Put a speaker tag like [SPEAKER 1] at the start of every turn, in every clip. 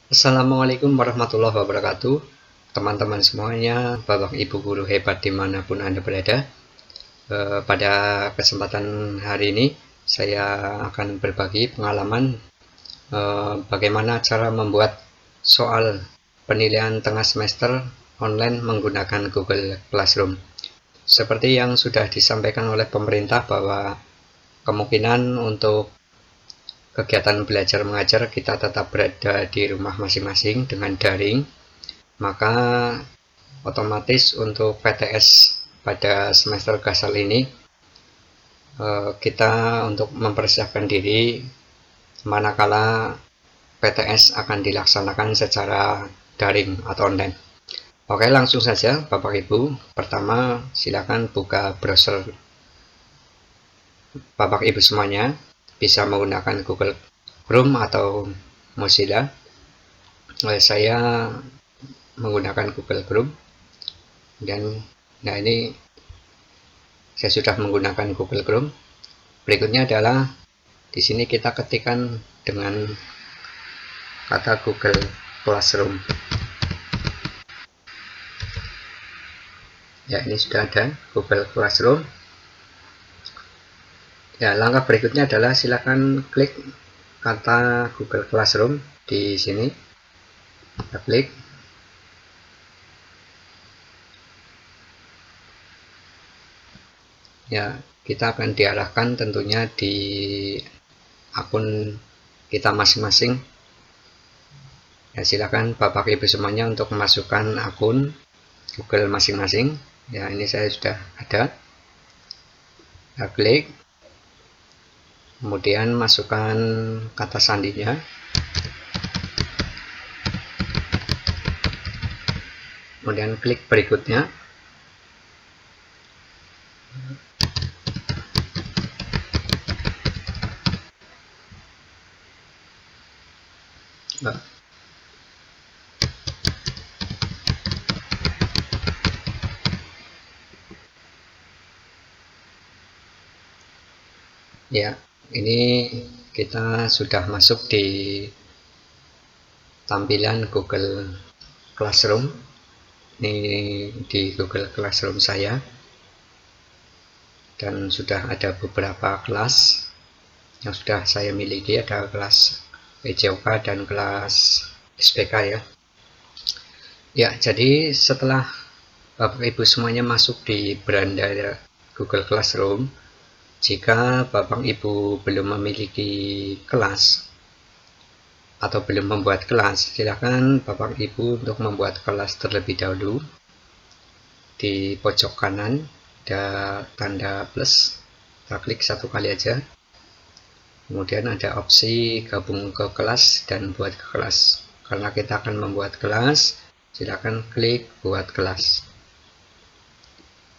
[SPEAKER 1] Assalamualaikum warahmatullahi wabarakatuh. Teman-teman semuanya, Bapak Ibu guru hebat dimanapun Anda berada. Pada kesempatan hari ini saya akan berbagi pengalaman bagaimana cara membuat soal penilaian tengah semester online menggunakan Google Classroom. Seperti yang sudah disampaikan oleh pemerintah bahwa kemungkinan untuk kegiatan belajar mengajar kita tetap berada di rumah masing-masing dengan daring, maka otomatis untuk PTS pada semester gasal ini kita untuk mempersiapkan diri manakala PTS akan dilaksanakan secara daring atau online. Oke, langsung saja Bapak Ibu. Pertama, silakan buka browser Bapak Ibu semuanya, bisa menggunakan Google Chrome atau Mozilla. Saya menggunakan Google Chrome, dan ini saya sudah menggunakan Google Chrome. Berikutnya adalah di sini kita ketikkan dengan kata Google Classroom. Ya, ini sudah ada Google Classroom. Ya, langkah berikutnya adalah silakan klik kata Google Classroom di sini. Kita klik. Ya, kita akan diarahkan tentunya di akun kita masing-masing. Ya, silakan Bapak Ibu semuanya untuk memasukkan akun Google masing-masing. Ya, ini saya sudah ada. Kita klik. Kemudian masukkan kata sandinya. Kemudian klik berikutnya. Ya, ini kita sudah masuk di tampilan Google Classroom. Ini di Google Classroom saya, dan sudah ada beberapa kelas yang sudah saya miliki. Ada kelas PJOK dan kelas SPK ya. Ya, jadi setelah Bapak Ibu semuanya masuk di beranda Google Classroom, jika Bapak Ibu belum memiliki kelas atau belum membuat kelas, silakan Bapak Ibu untuk membuat kelas terlebih dahulu. Di pojok kanan ada tanda plus, kita klik satu kali aja. Kemudian ada opsi gabung ke kelas dan buat ke kelas. Karena kita akan membuat kelas, silakan klik buat kelas.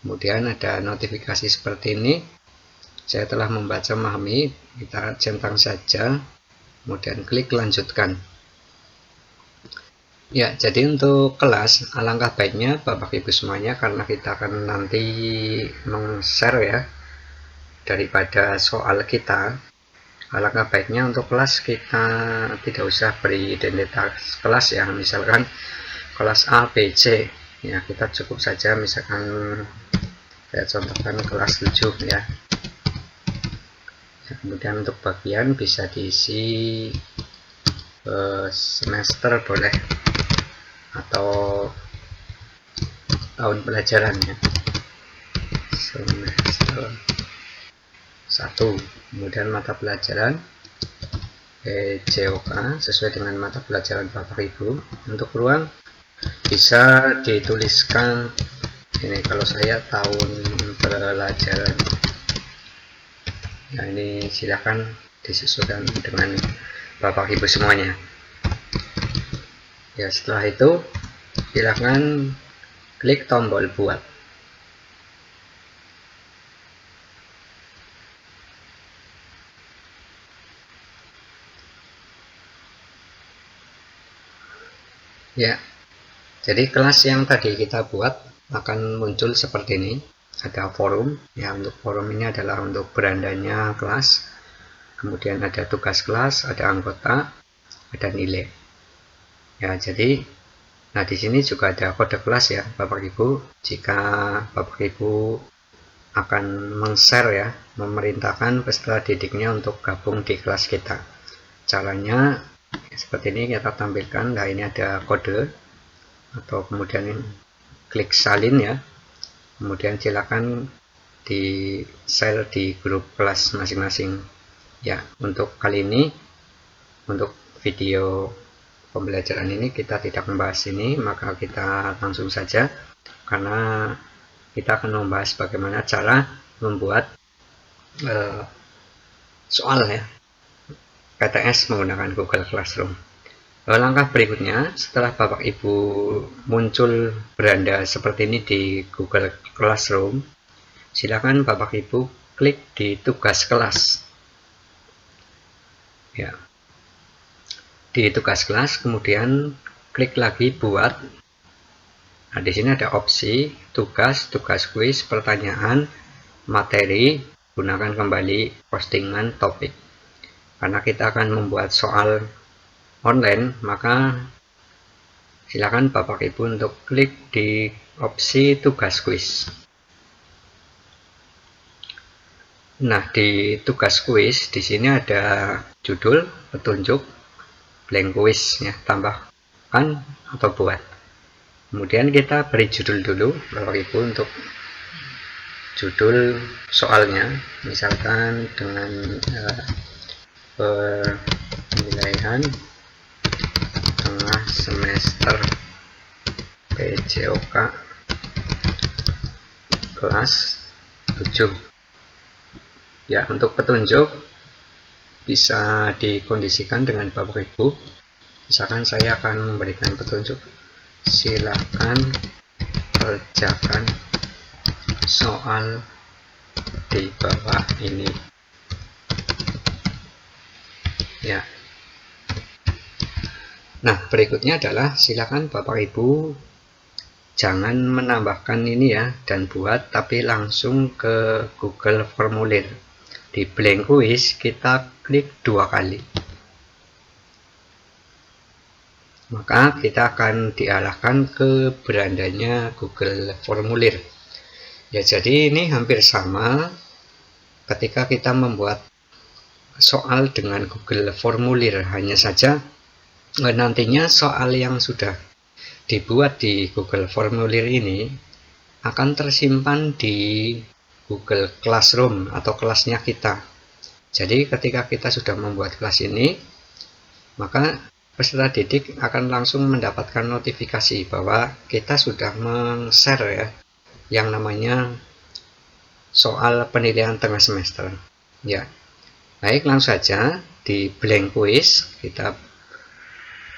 [SPEAKER 1] Kemudian ada notifikasi seperti ini. Saya telah membaca memahami, kita centang saja, kemudian klik lanjutkan. Ya, jadi untuk kelas, alangkah baiknya Bapak Ibu semuanya, karena kita akan nanti meng-share ya daripada soal kita, alangkah baiknya untuk kelas kita tidak usah beri identitas kelas ya, misalkan kelas A, B, C ya, kita cukup saja misalkan saya contohkan kelas 7 ya. Kemudian untuk bagian bisa diisi semester boleh, atau tahun pelajarannya, semester 1. Kemudian mata pelajaran PJOK sesuai dengan mata pelajaran Bapak Ibu. Untuk ruang bisa dituliskan ini, kalau saya tahun pelajaran. Nah, ini silakan disesuaikan dengan Bapak Ibu semuanya. Ya, setelah itu silakan klik tombol buat. Ya, jadi kelas yang tadi kita buat akan muncul seperti ini. Ada forum ya, untuk forum ini adalah untuk berandanya kelas. Kemudian ada tugas kelas, ada anggota, ada nilai. Ya, jadi nah di sini juga ada kode kelas ya, Bapak Ibu. Jika Bapak Ibu akan men-share ya, memerintahkan peserta didiknya untuk gabung di kelas kita. Caranya seperti ini kita tampilkan. Nah, ini ada kode atau kemudian klik salin ya. Kemudian silakan di share di grup kelas masing-masing. Ya, untuk kali ini, untuk video pembelajaran ini kita tidak membahas ini, maka kita langsung saja, karena kita akan membahas bagaimana cara membuat soal ya PTS menggunakan Google Classroom. Langkah berikutnya, setelah Bapak Ibu muncul beranda seperti ini di Google Classroom, silakan Bapak Ibu klik di tugas kelas. Ya. Di tugas kelas, kemudian klik lagi buat. Nah, di sini ada opsi tugas, tugas kuis, pertanyaan, materi, gunakan kembali postingan topik. Karena kita akan membuat soal online, maka silakan Bapak Ibu untuk klik di opsi tugas kuis. Nah, di tugas kuis di sini ada judul, petunjuk, blank kuis ya, tambahkan atau buat. Kemudian kita beri judul dulu Bapak Ibu untuk judul soalnya, misalkan dengan penilaian tengah semester PJOK kelas 7. Ya, untuk petunjuk bisa dikondisikan dengan Bapak Ibu. Misalkan saya akan memberikan petunjuk, silakan kerjakan soal di bawah ini. Ya. Nah, berikutnya adalah silakan Bapak Ibu jangan menambahkan ini ya dan buat, tapi langsung ke Google Formulir. Di blank quiz kita klik 2 kali. Maka kita akan diarahkan ke berandanya Google Formulir. Ya, jadi ini hampir sama ketika kita membuat soal dengan Google Formulir, hanya saja nantinya soal yang sudah dibuat di Google Formulir ini akan tersimpan di Google Classroom atau kelasnya kita. Jadi ketika kita sudah membuat kelas ini, maka peserta didik akan langsung mendapatkan notifikasi bahwa kita sudah men-share ya yang namanya soal penilaian tengah semester. Ya. Baik, langsung saja di blank quiz kita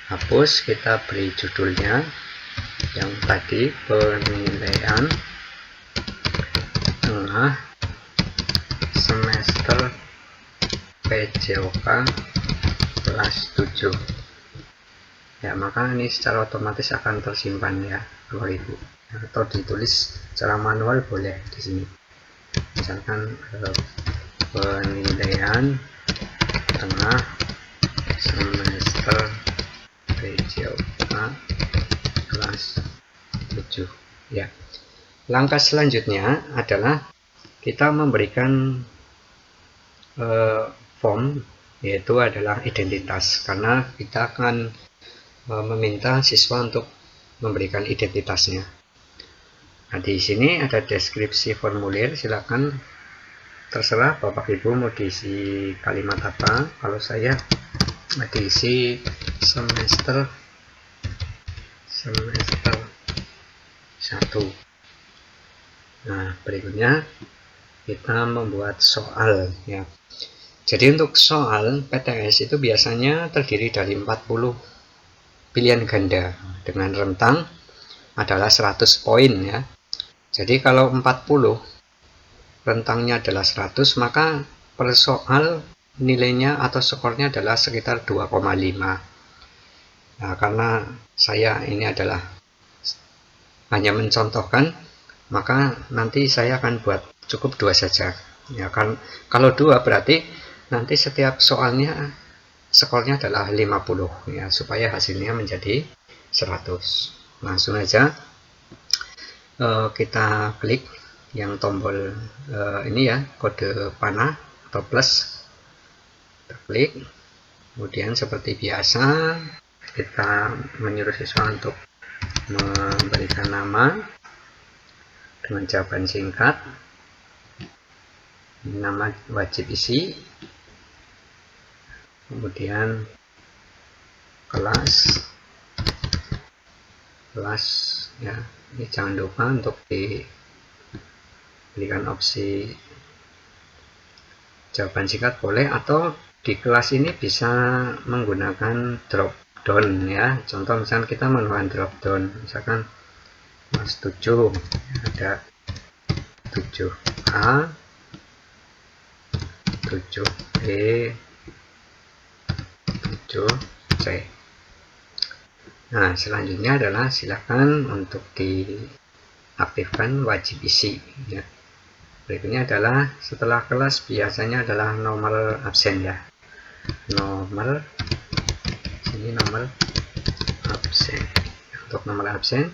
[SPEAKER 1] hapus, kita beri judulnya yang tadi, penilaian tengah semester PJOK kelas 7. Ya, maka ini secara otomatis akan tersimpan ya Bapak Ibu, atau ditulis secara manual boleh di sini. Misalkan penilaian tengah semester PJOK kelas 7 ya. Langkah selanjutnya adalah kita memberikan form, yaitu adalah identitas, karena kita akan meminta siswa untuk memberikan identitasnya. Nah, di sini ada deskripsi formulir, silakan terserah Bapak Ibu mau diisi kalimat apa. Kalau saya diisi semester 1. Nah, berikutnya kita membuat soal ya. Jadi untuk soal PTS itu biasanya terdiri dari 40 pilihan ganda dengan rentang adalah 100 poin ya. Jadi kalau 40 rentangnya adalah 100, maka per soal nilainya atau skornya adalah sekitar 2,5. Nah, karena saya ini adalah hanya mencontohkan, maka nanti saya akan buat cukup 2 saja ya kan. Kalau 2 berarti nanti setiap soalnya skornya adalah 50 ya, supaya hasilnya menjadi 100. Langsung aja kita klik yang tombol ini ya, kode panah atau plus, kita klik. Kemudian seperti biasa kita menyuruh siswa untuk memberikan nama dengan jawaban singkat, nama wajib isi, kemudian kelas ya. Ini jangan lupa untuk diberikan opsi jawaban singkat boleh, atau di kelas ini bisa menggunakan drop down ya. Contoh misalkan kita menggunakan drop down, misalkan mas 7 ada 7A, 7B, 7C. Nah, selanjutnya adalah silakan untuk diaktifkan wajib isi ya. Berikutnya adalah setelah kelas biasanya adalah nomor absen ya. Nomor absen. Untuk nomor absen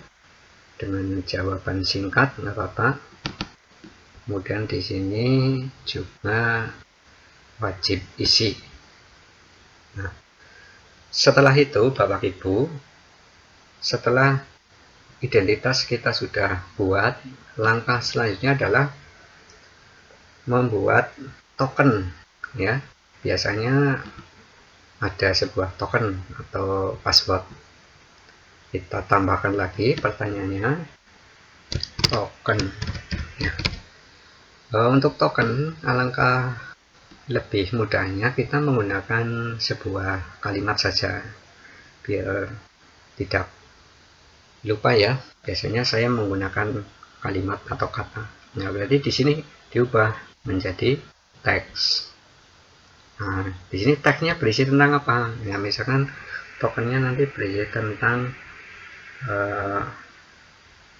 [SPEAKER 1] dengan jawaban singkat nggak apa-apa. Kemudian di sini juga wajib isi. Nah, setelah itu Bapak Ibu, setelah identitas kita sudah buat, langkah selanjutnya adalah membuat token ya. Biasanya ada sebuah token atau password. Kita tambahkan lagi pertanyaannya, token ya. Untuk token, alangkah lebih mudahnya kita menggunakan sebuah kalimat saja biar tidak lupa ya. Biasanya saya menggunakan kalimat atau kata. Nah, berarti di sini diubah menjadi teks. Nah, di sini teksnya berisi tentang apa? Ya, misalkan tokennya nanti berisi tentang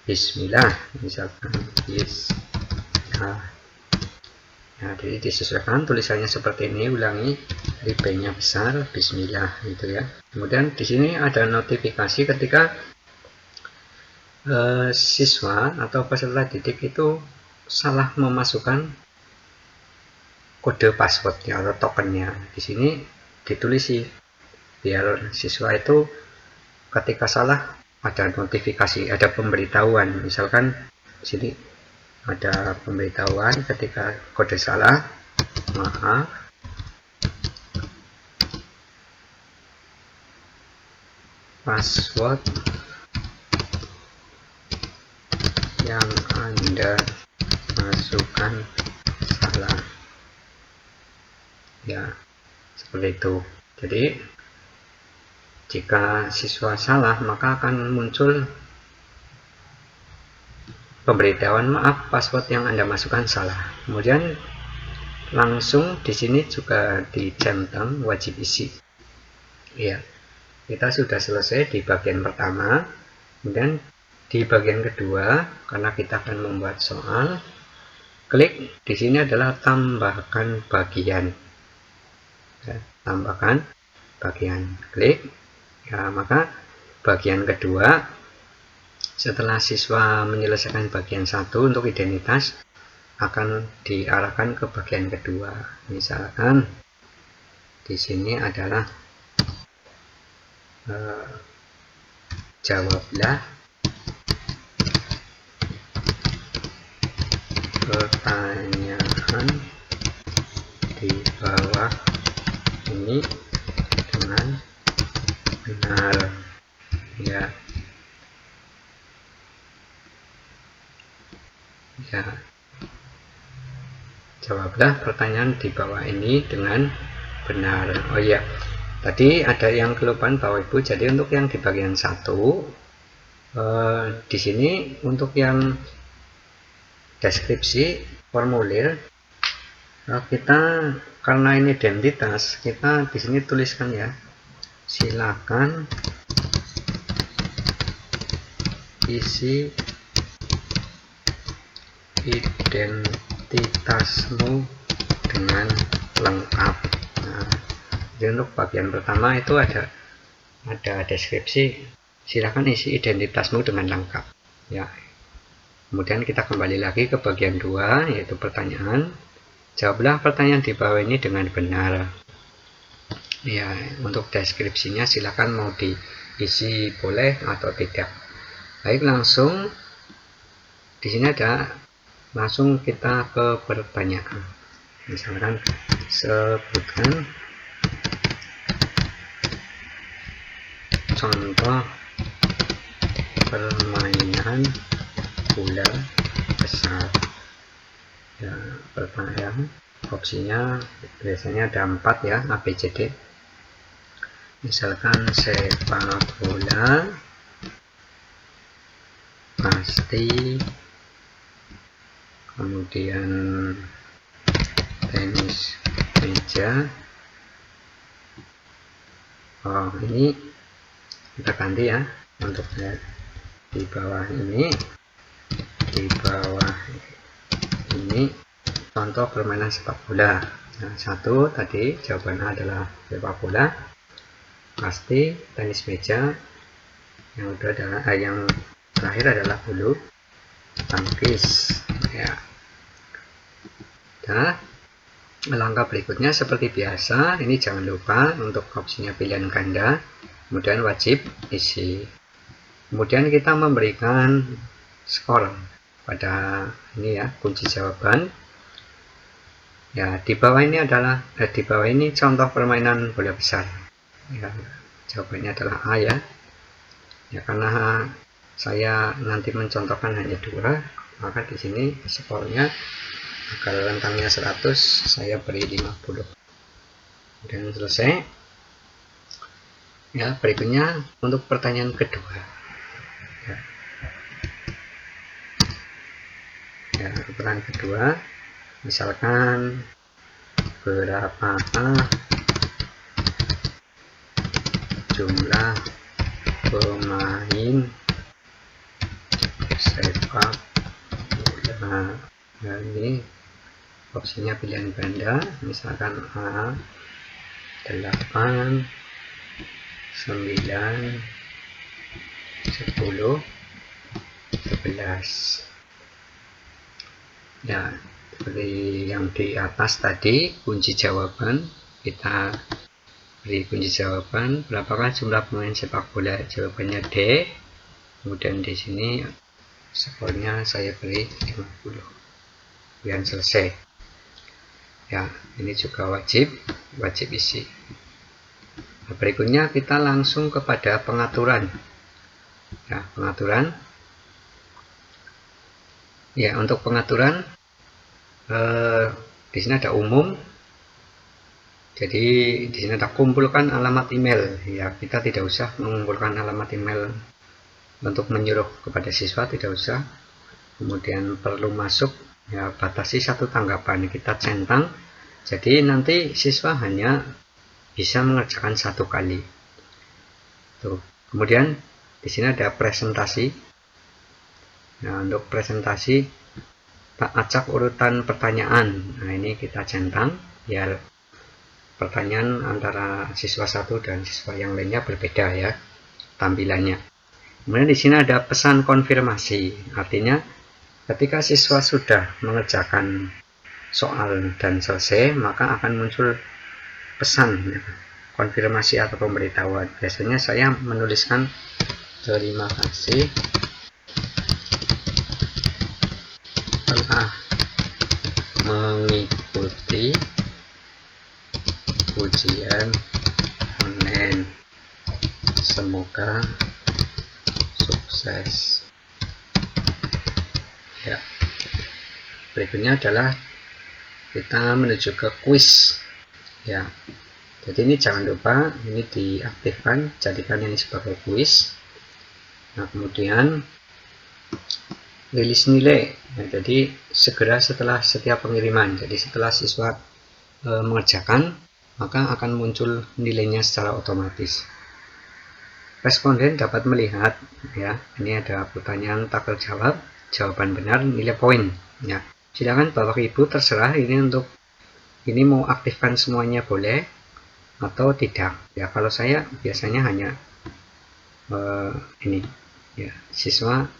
[SPEAKER 1] Bismillah, misalkan Bismillah. Nah, jadi disesuaikan tulisannya seperti ini, ulangi, B-nya besar, Bismillah gitu ya. Kemudian di sini ada notifikasi ketika siswa atau peserta didik itu salah memasukkan kode passwordnya atau tokennya. Di sini ditulis sih biar siswa itu ketika salah ada notifikasi, ada pemberitahuan. Misalkan di sini ada pemberitahuan ketika kode salah, maaf, password yang Anda masukkan salah ya, seperti itu. Jadi jika siswa salah maka akan muncul pemberitahuan, maaf, password yang Anda masukkan salah. Kemudian langsung di sini juga dicentang wajib isi ya. Kita sudah selesai di bagian pertama. Kemudian di bagian kedua, karena kita akan membuat soal, klik di sini adalah tambahkan bagian ya, tambahkan bagian, klik ya. Maka bagian kedua, setelah siswa menyelesaikan bagian 1 untuk identitas, akan diarahkan ke bagian kedua. Misalkan di sini adalah jawablah pertanyaan di bawah ini dengan benar ya. Jawablah pertanyaan di bawah ini dengan benar. Oh ya, tadi ada yang kelupaan Bapak Ibu. Jadi untuk yang di bagian 1 di sini untuk yang deskripsi formulir, kita karena ini identitas, kita di sini tuliskan ya, silakan isi identitasmu dengan lengkap. Nah, Jadi untuk bagian pertama itu ada deskripsi, silakan isi identitasmu dengan lengkap ya. Kemudian kita kembali lagi ke bagian 2, yaitu pertanyaan. Jawablah pertanyaan di bawah ini dengan benar ya. Untuk deskripsinya silakan mau diisi boleh atau tidak. Baik, langsung di sini ada, langsung kita ke pertanyaan. Misalkan sebutkan contoh permainan bola besar ya. Pertanyaan opsinya biasanya ada 4 ya, ABCD. Misalkan sepak bola, pasti, kemudian tenis meja. Oh, ini kita ganti ya, untuk di bawah ini, contoh permainan sepak bola. Nah, 1 tadi jawabannya adalah sepak bola, pasti, tenis meja, yang kedua adalah yang terakhir adalah bulu tangkis ya. Nah, langkah berikutnya seperti biasa, ini jangan lupa untuk opsinya pilihan ganda, kemudian wajib isi. Kemudian kita memberikan skor pada ini ya, kunci jawaban ya. Di bawah ini adalah di bawah ini contoh permainan bola besar ya. Jawabannya adalah A ya. Ya, karena saya nanti mencontohkan hanya 2, maka di sini skornya agar rentangnya 100 saya beri 50. Dan selesai ya. Berikutnya untuk pertanyaan kedua ya. Pertanyaan kedua, misalkan berapa jumlah pemain sepak bola. Nah, ini opsinya pilihan ganda, misalkan A 8, 9, 10, 11 ya. Seperti yang di atas tadi, kunci jawaban kita beri kunci jawaban, berapakah jumlah pemain sepak bola, jawabannya D. Kemudian di sini skornya saya beri 50. Kemudian selesai ya. Ini juga wajib isi. Nah, berikutnya kita langsung kepada pengaturan ya. Pengaturan ya. Untuk pengaturan di sini ada umum. Jadi di sini ada kumpulkan alamat email ya. Kita tidak usah mengumpulkan alamat email untuk menyuruh kepada siswa, tidak usah. Kemudian perlu masuk ya, batasi 1 tanggapan, kita centang. Jadi nanti siswa hanya bisa mengerjakan 1 kali. Tuh. Kemudian di sini ada presentasi. Nah, untuk presentasi acak urutan pertanyaan. Nah, ini kita centang ya. Pertanyaan antara siswa 1 dan siswa yang lainnya berbeda ya tampilannya. Kemudian di sini ada pesan konfirmasi, artinya ketika siswa sudah mengerjakan soal dan selesai, maka akan muncul pesan ya, konfirmasi atau pemberitahuan. Biasanya saya menuliskan terima kasih telah mengikuti ujian online, semoga sukses ya. Berikutnya adalah kita menuju ke kuis ya. Jadi ini jangan lupa ini diaktifkan, jadikan ini sebagai kuis. Nah, kemudian rilis nilai ya, jadi segera setelah setiap pengiriman. Jadi setelah siswa mengerjakan, maka akan muncul nilainya secara otomatis. Responden dapat melihat ya, ini ada pertanyaan takel jawab, jawaban benar, nilai poin ya. Silakan Bapak Ibu terserah ini, untuk ini mau aktifkan semuanya boleh, atau tidak. Ya, kalau saya biasanya hanya ini ya, siswa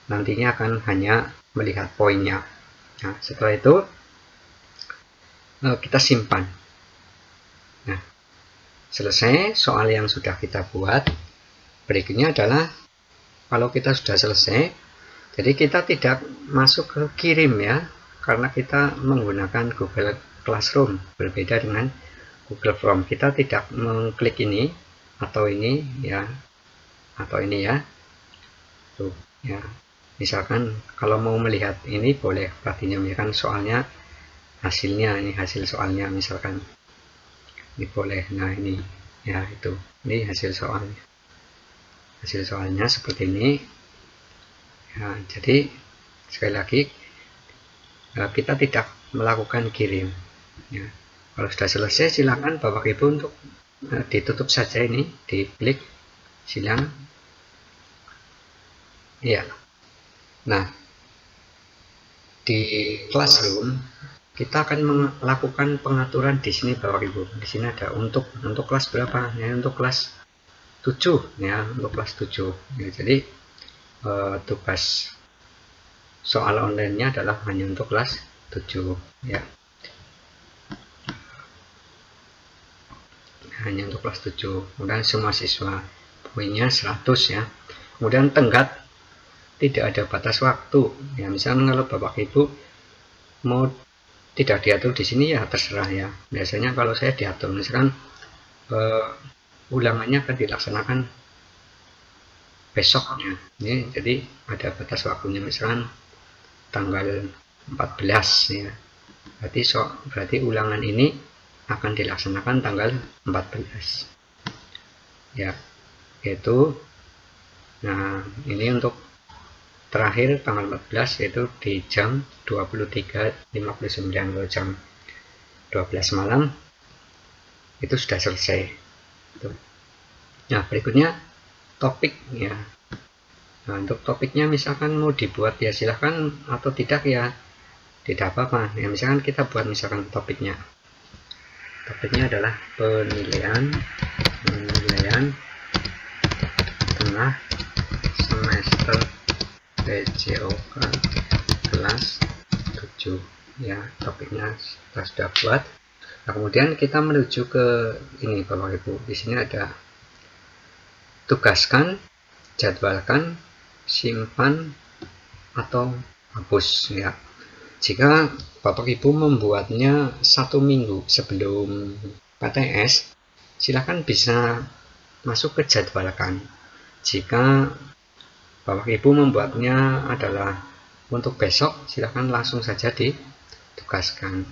[SPEAKER 1] nantinya akan hanya melihat poinnya. Nah, setelah itu kita simpan. Nah, selesai soal yang sudah kita buat. Berikutnya adalah kalau kita sudah selesai, jadi kita tidak masuk ke kirim ya, karena kita menggunakan Google Classroom, berbeda dengan Google Form. Kita tidak mengklik ini atau ini ya, atau ini ya. Tuh ya. Misalkan kalau mau melihat ini boleh perhatinya, misalkan soalnya hasilnya, ini hasil soalnya misalkan. Ini boleh. Nah, ini ya, itu. Ini hasil soalnya. Hasil soalnya seperti ini. Ya, jadi sekali lagi kita tidak melakukan kirim. Ya. Kalau sudah selesai, silakan Bapak Ibu untuk ditutup saja ini, diklik silang. Ya. Nah, di Classroom kita akan melakukan pengaturan di sini Bapak Ibu. Di sini ada untuk kelas berapa? Ya, untuk kelas 7 ya, untuk kelas 7. Ya, jadi tugas soal online-nya adalah hanya untuk kelas 7 ya. Hanya untuk kelas 7. Kemudian semua siswa, poinnya 100 ya. Kemudian tenggat tidak ada batas waktu. Ya, misalnya kalau Bapak Ibu mau tidak diatur di sini ya terserah ya. Biasanya kalau saya diatur, misalkan ulangannya akan dilaksanakan besoknya. Ini jadi ada batas waktunya, misalkan tanggal 14 ya. Berarti ulangan ini akan dilaksanakan tanggal 14 ya, yaitu nah ini untuk terakhir tanggal 14 yaitu di jam 23.59, atau jam 12 malam itu sudah selesai. Nah, berikutnya topik ya. Nah, untuk topiknya misalkan mau dibuat ya silahkan, atau tidak ya tidak apa-apa ya. Misalkan kita buat misalkan topiknya adalah penilaian tengah semester PJOK kelas 7 ya. Topiknya kita sudah buat. Nah, kemudian kita menuju ke ini Bapak Ibu. Di sini ada tugaskan, jadwalkan, simpan, atau hapus ya. Jika Bapak Ibu membuatnya 1 minggu sebelum PTS, silakan bisa masuk ke jadwalkan. Jika Bapak Ibu membuatnya adalah untuk besok, silakan langsung saja ditugaskan.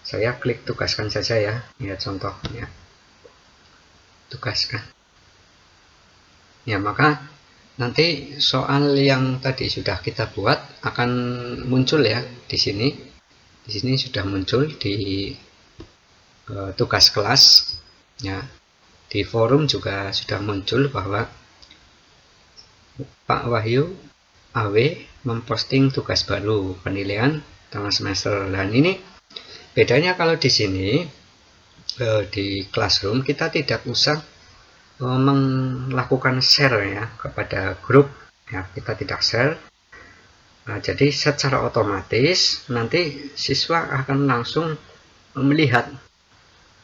[SPEAKER 1] Saya klik tugaskan saja ya. Ya, contohnya tugaskan. Ya, maka nanti soal yang tadi sudah kita buat akan muncul ya di sini. Di sini sudah muncul di tugas kelas ya. Di forum juga sudah muncul bahwa Pak Wahyu AW memposting tugas baru penilaian tengah semester. Dan ini bedanya kalau di sini di Classroom kita tidak usah melakukan share ya kepada grup ya, kita tidak share. Nah, jadi secara otomatis nanti siswa akan langsung melihat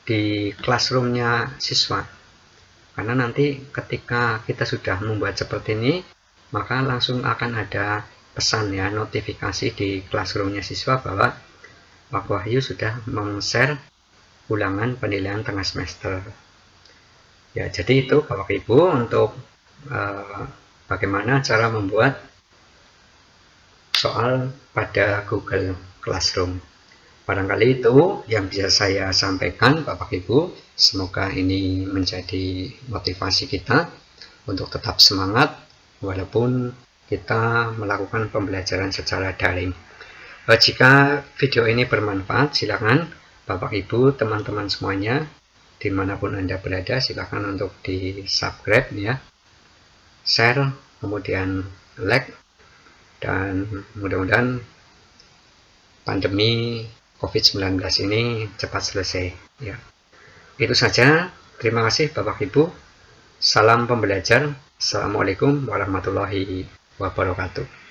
[SPEAKER 1] di Classroom-nya siswa, karena nanti ketika kita sudah membuat seperti ini maka langsung akan ada pesan ya, notifikasi di Classroom-nya siswa bahwa Pak Wahyu sudah meng-share ulangan penilaian tengah semester. Ya, jadi itu Bapak Ibu untuk bagaimana cara membuat soal pada Google Classroom. Barangkali itu yang bisa saya sampaikan Bapak Ibu. Semoga ini menjadi motivasi kita untuk tetap semangat walaupun kita melakukan pembelajaran secara daring. Jika video ini bermanfaat, silakan Bapak Ibu, teman-teman semuanya dimanapun Anda berada, silakan untuk di subscribe ya, share, kemudian like, dan mudah-mudahan pandemi COVID-19 ini cepat selesai ya. Itu saja. Terima kasih Bapak Ibu. Salam pembelajar. Assalamualaikum warahmatullahi wabarakatuh.